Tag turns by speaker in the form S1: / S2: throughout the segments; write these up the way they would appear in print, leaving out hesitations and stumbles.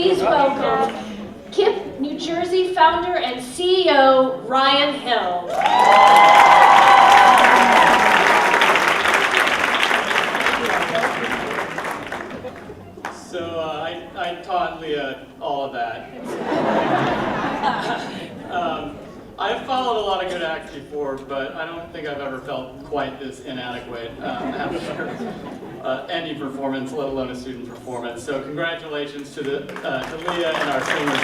S1: please welcome KIPP New Jersey founder and CEO, Ryan Hill.
S2: So I taught Leah all of that. I've followed a lot of good acts before, but I don't think I've ever felt quite this inadequate after any performance, let alone a student performance. So congratulations to Leah and our singers.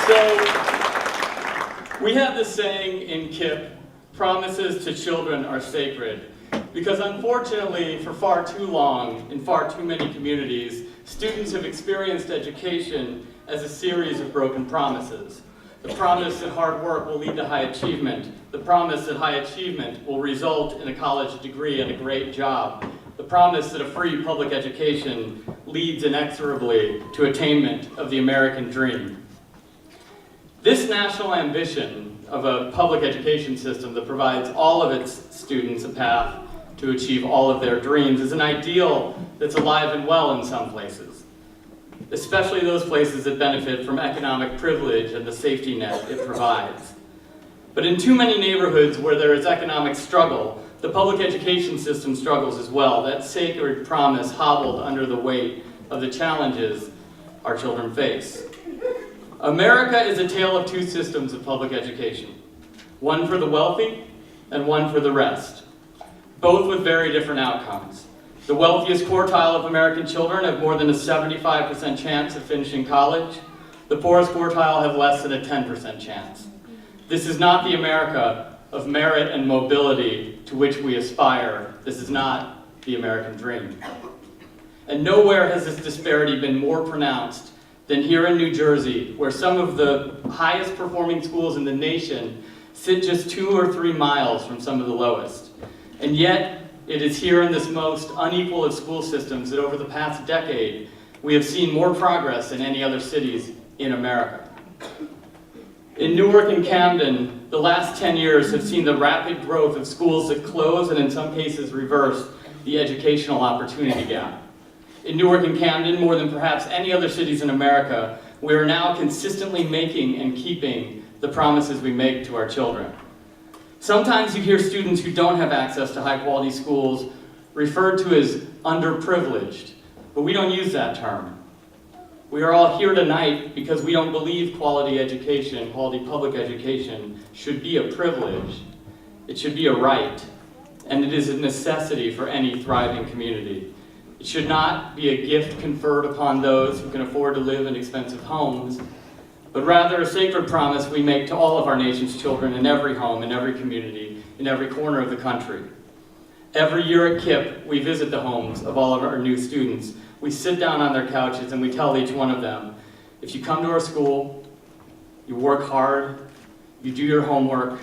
S2: So we have this saying in KIPP, promises to children are sacred. Because unfortunately, for far too long, in far too many communities, students have experienced education as a series of broken promises. The promise that hard work will lead to high achievement. The promise that high achievement will result in a college degree and a great job. The promise that a free public education leads inexorably to attainment of the American dream. This national ambition of a public education system that provides all of its students a path to achieve all of their dreams is an ideal that's alive and well in some places, especially those places that benefit from economic privilege and the safety net it provides. But in too many neighborhoods where there is economic struggle, the public education system struggles as well. That sacred promise hobbled under the weight of the challenges our children face. America is a tale of two systems of public education, one for the wealthy and one for the rest, both with very different outcomes. The wealthiest quartile of American children have more than a 75% chance of finishing college. The poorest quartile have less than a 10% chance. This is not the America of merit and mobility to which we aspire. This is not the American dream. And nowhere has this disparity been more pronounced than here in New Jersey, where some of the highest performing schools in the nation sit just 2 or 3 miles from some of the lowest. And yet, it is here in this most unequal of school systems that over the past decade, we have seen more progress than any other cities in America. In Newark and Camden, the last 10 years have seen the rapid growth of schools that close and in some cases reverse the educational opportunity gap. In Newark and Camden, more than perhaps any other cities in America, we are now consistently making and keeping the promises we make to our children. Sometimes you hear students who don't have access to high-quality schools referred to as underprivileged, but we don't use that term. We are all here tonight because we don't believe quality education, quality public education, should be a privilege. It should be a right, and it is a necessity for any thriving community. It should not be a gift conferred upon those who can afford to live in expensive homes, but rather a sacred promise we make to all of our nation's children in every home, in every community, in every corner of the country. Every year at KIPP, we visit the homes of all of our new students. We sit down on their couches and we tell each one of them, if you come to our school, you work hard, you do your homework,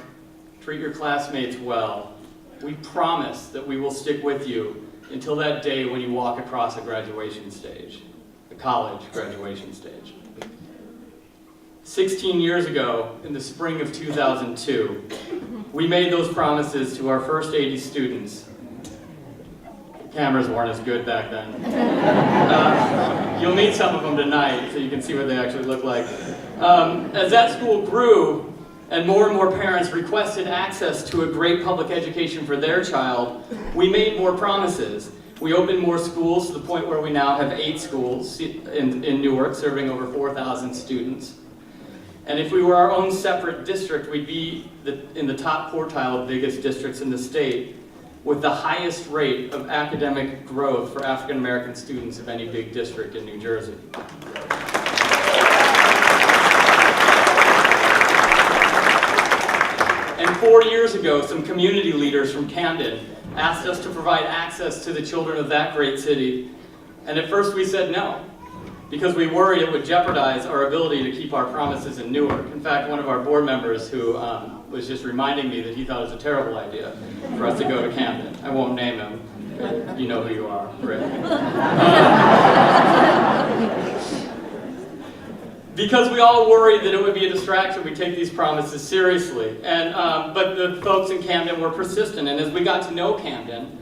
S2: treat your classmates well, we promise that we will stick with you until that day when you walk across a graduation stage, the college graduation stage. 16 years ago, in the spring of 2002, we made those promises to our first 80 students. The cameras weren't as good back then. You'll meet some of them tonight so you can see what they actually look like. As that school grew and more parents requested access to a great public education for their child, we made more promises. We opened more schools to the point where we now have 8 schools in Newark, serving over 4,000 students. And if we were our own separate district, we'd be in the top quartile of biggest districts in the state, with the highest rate of academic growth for African American students of any big district in New Jersey. And 4 years ago, some community leaders from Camden asked us to provide access to the children of that great city. And at first we said no, because we worried it would jeopardize our ability to keep our promises in Newark. In fact, one of our board members who was just reminding me that he thought it was a terrible idea for us to go to Camden. I won't name him, but you know who you are, Rick. Because we all worried that it would be a distraction, we take these promises seriously. But the folks in Camden were persistent, and as we got to know Camden,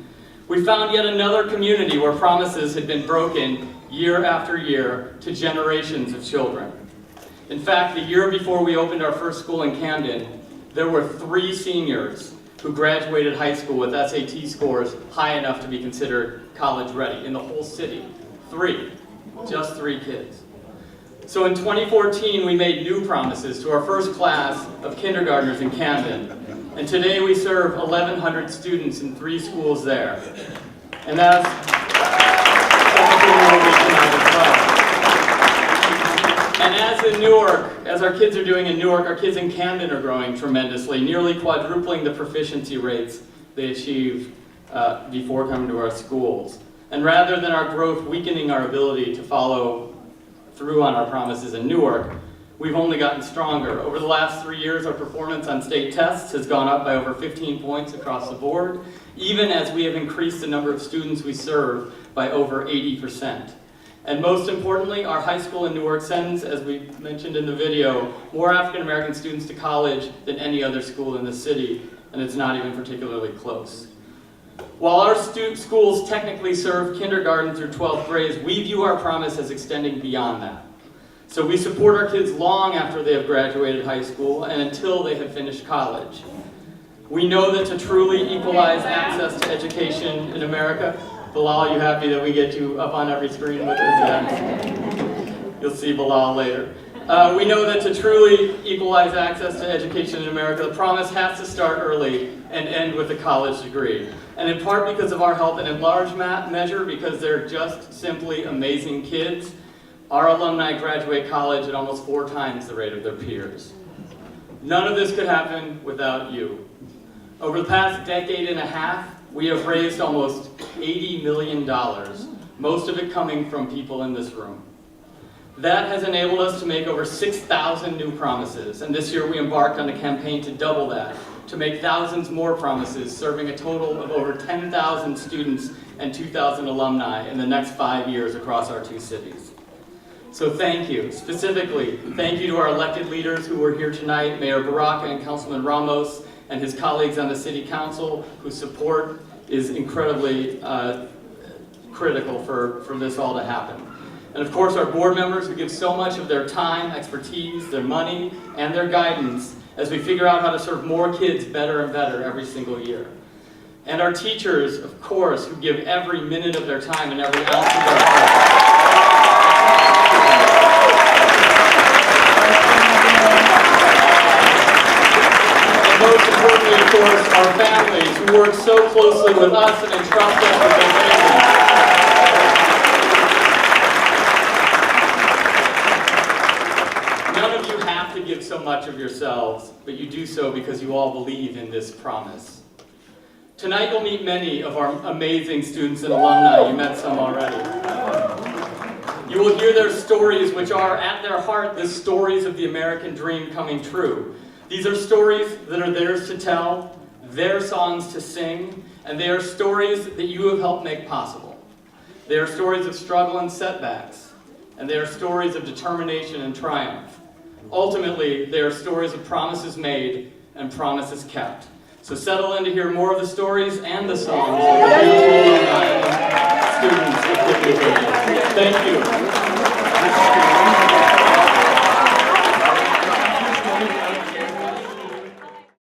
S2: We found yet another community where promises had been broken year after year to generations of children. In fact, the year before we opened our first school in Camden, there were 3 seniors who graduated high school with SAT scores high enough to be considered college ready in the whole city. 3. Just 3 kids. So in 2014, we made new promises to our first class of kindergartners in Camden. And today we serve 1,100 students in 3 schools there. And that's something we will be tonight as well. And as in Newark, as our kids are doing in Newark, our kids in Camden are growing tremendously, nearly quadrupling the proficiency rates they achieved before coming to our schools. And rather than our growth weakening our ability to follow through on our promises in Newark, we've only gotten stronger. Over the last 3 years, our performance on state tests has gone up by over 15 points across the board, even as we have increased the number of students we serve by over 80%. And most importantly, our high school in Newark sends, as we mentioned in the video, more African American students to college than any other school in the city, and it's not even particularly close. While our schools technically serve kindergarten through 12th grade, we view our promise as extending beyond that. So we support our kids long after they have graduated high school and until they have finished college. We know that to truly equalize access to education in America, Bilal, are you happy that we get you up on every screen with us? You'll see Bilal later. We know that to truly equalize access to education in America, the promise has to start early and end with a college degree. And in part because of our help, and in large measure because they're just simply amazing kids, our alumni graduate college at almost 4 times the rate of their peers. None of this could happen without you. Over the past decade and a half, we have raised almost $80 million, most of it coming from people in this room. That has enabled us to make over 6,000 new promises, and this year we embarked on a campaign to double that, to make thousands more promises, serving a total of over 10,000 students and 2,000 alumni in the next 5 years across our 2 cities. So thank you. Specifically, thank you to our elected leaders who are here tonight, Mayor Baraka and Councilman Ramos, and his colleagues on the City Council, whose support is incredibly critical for this all to happen. And of course, our board members who give so much of their time, expertise, their money, and their guidance as we figure out how to serve more kids better and better every single year. And our teachers, of course, who give every minute of their time and every ounce of their heart. And most importantly, of course, our families who work so closely with us and entrust us with their families. None of you have to give so much of yourselves, but you do so because you all believe in this promise. Tonight you'll meet many of our amazing students and alumni. You met some already. You will hear their stories, which are at their heart the stories of the American dream coming true. These are stories that are theirs to tell, their songs to sing, and they are stories that you have helped make possible. They are stories of struggle and setbacks, and they are stories of determination and triumph. Ultimately, they are stories of promises made and promises kept. So settle in to hear more of the stories and the songs of the beautiful alumni students of KIPP New Jersey. Thank you.